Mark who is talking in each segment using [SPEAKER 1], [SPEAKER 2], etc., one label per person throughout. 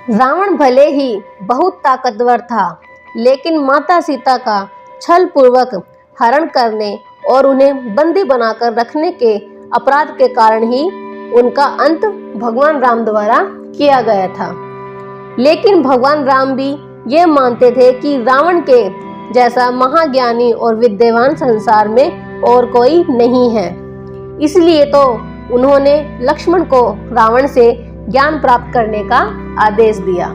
[SPEAKER 1] रावण भले ही बहुत ताकतवर था, लेकिन माता सीता का छल पूर्वक हरण करने और उन्हें बंदी बनाकर रखने के अपराध के कारण ही उनका अंत भगवान राम द्वारा किया गया था। लेकिन भगवान राम भी ये मानते थे कि रावण के जैसा महाज्ञानी और विद्वान संसार में और कोई नहीं है। इसलिए तो उन्होंने लक्ष्मण को रावण से ज्ञान प्राप्त करने का आदेश दिया।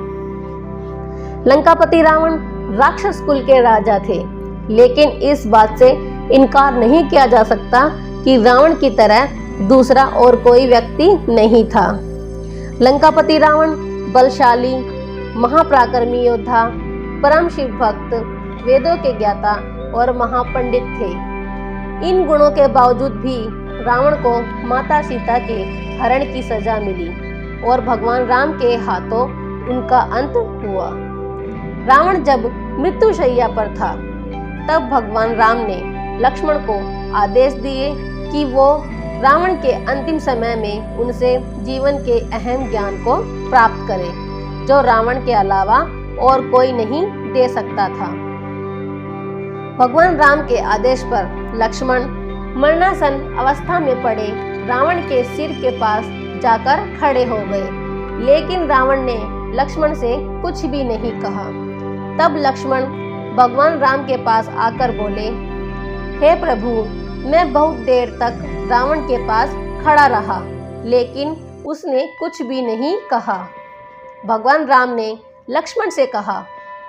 [SPEAKER 1] लंकापति रावण राक्षस कुल के राजा थे, लेकिन इस बात से इनकार नहीं किया जा सकता कि रावण की तरह दूसरा और कोई व्यक्ति नहीं था। लंकापति रावण बलशाली, महापराक्रमी योद्धा, परम शिव भक्त, वेदों के ज्ञाता और महापंडित थे। इन गुणों के बावजूद भी रावण को माता सीता के हरण की सजा मिली और भगवान राम के हाथों उनका अंत हुआ। रावण जब मृत्युशैया पर था, तब भगवान राम ने लक्ष्मण को आदेश दिए कि वो रावण के अंतिम समय में उनसे जीवन के अहम ज्ञान को प्राप्त करे, जो रावण के अलावा और कोई नहीं दे सकता था। भगवान राम के आदेश पर लक्ष्मण मरणासन अवस्था में पड़े रावण के सिर के पास जाकर खड़े हो गए, लेकिन रावण ने लक्ष्मण से कुछ भी नहीं कहा। तब लक्ष्मण भगवान राम के पास आकर बोले, हे प्रभु, मैं बहुत देर तक रावण के पास खड़ा रहा, लेकिन उसने कुछ भी नहीं कहा। भगवान राम ने लक्ष्मण से कहा,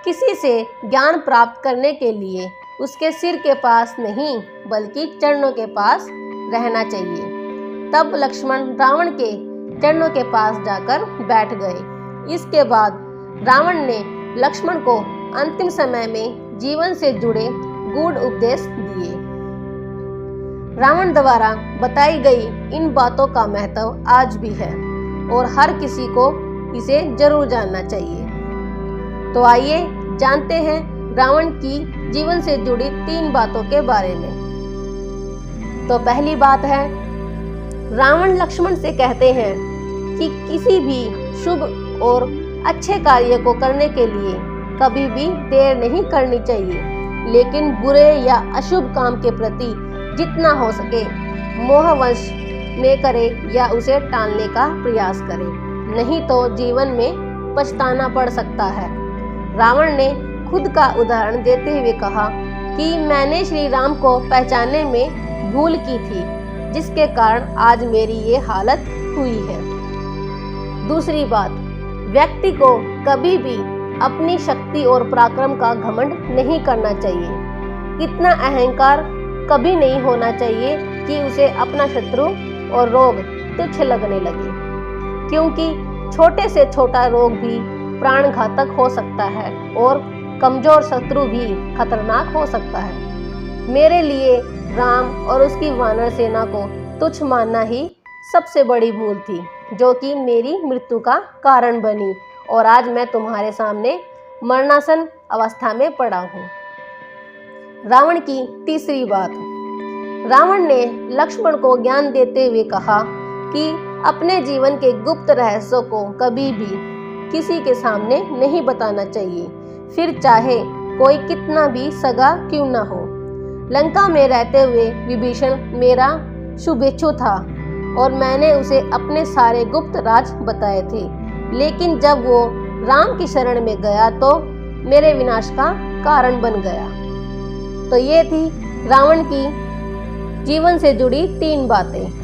[SPEAKER 1] किसी से ज्ञान प्राप्त करने के लिए उसके सिर के पास नहीं, बल्कि चरणों के पास रहना चाहिए। तब लक्ष्मण रावण के चरणों के पास जाकर बैठ गए। इसके बाद रावण ने लक्ष्मण को अंतिम समय में जीवन से जुड़े गूढ़ उपदेश दिए। रावण द्वारा बताई गई इन बातों का महत्व आज भी है और हर किसी को इसे जरूर जानना चाहिए। तो आइए जानते हैं रावण की जीवन से जुड़ी 3 बातों के बारे में। तो पहली बात है, रावण लक्ष्मण से कहते हैं कि किसी भी शुभ और अच्छे कार्य को करने के लिए कभी भी देर नहीं करनी चाहिए, लेकिन बुरे या अशुभ काम के प्रति जितना हो सके मोहवश में करे या उसे टालने का प्रयास करे, नहीं तो जीवन में पछताना पड़ सकता है। रावण ने खुद का उदाहरण देते हुए कहा कि मैंने श्री राम को पहचानने में भूल की थी, जिसके कारण आज मेरी ये हालत हुई है। दूसरी बात, व्यक्ति को कभी भी अपनी शक्ति और पराक्रम का घमंड नहीं करना चाहिए। इतना अहंकार कभी नहीं होना चाहिए कि उसे अपना शत्रु और रोग तुच्छ लगने लगे, क्योंकि छोटे से छोटा रोग भी प्राण घातक हो सकता है और कमजोर शत्रु भी खतरनाक हो सकता है। मेरे लिए राम और उसकी वानर सेना को तुच्छ मानना ही सबसे बड़ी भूल थी, जो कि मेरी मृत्यु का कारण बनी और आज मैं तुम्हारे सामने मरणासन अवस्था में पड़ा हूँ। रावण की तीसरी बात, रावण ने लक्ष्मण को ज्ञान देते हुए कहा कि अपने जीवन के गुप्त रहस्यों को कभी भी किसी के सामने नहीं बताना चाहिए, फिर चाहे कोई कितना भी सगा क्यों ना हो। लंका में रहते हुए विभीषण मेरा शुभेच्छु था और मैंने उसे अपने सारे गुप्त राज बताए थे, लेकिन जब वो राम की शरण में गया तो मेरे विनाश का कारण बन गया। तो ये थी रावण की जीवन से जुड़ी 3 बातें।